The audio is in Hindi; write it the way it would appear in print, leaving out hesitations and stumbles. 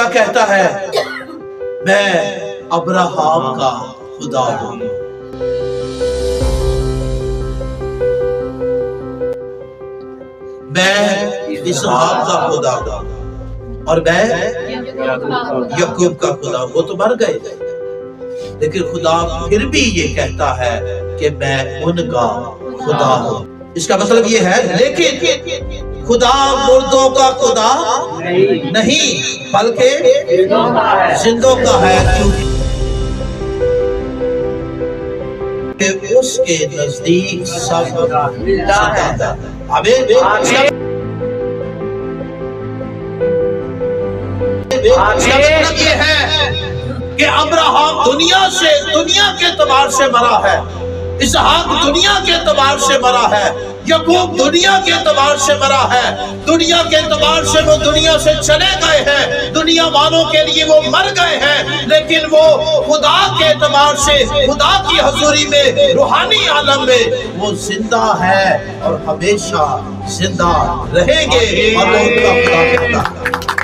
कहता है, मैं अब्राहम का खुदा हूं, मैं इसहाक का खुदा हूं, और मैं याकूब का खुदा हूं। वो तो मर गए, लेकिन खुदा फिर भी ये कहता है कि मैं उनका खुदा हूं। इसका मतलब ये है, लेकिन खुदा मुर्दों का खुदा नहीं बल्कि जिंदों का है, क्योंकि उसके नजदीक सब जिंदा है। आमीन। इसका मतलब ये है कि अब्राहम दुनिया के एतबार से मरा है, इसहाक दुनिया के एतबार से मरा है, याकूब दुनिया के एतबार से मरा है। दुनिया के एतबार से वो दुनिया से चले गए हैं, दुनिया वालों के लिए वो मर गए हैं, लेकिन वो खुदा के एतबार से, खुदा की हजूरी में, रूहानी आलम में वो जिंदा है और हमेशा जिंदा रहेंगे। और वो उनका खुदा कहता है।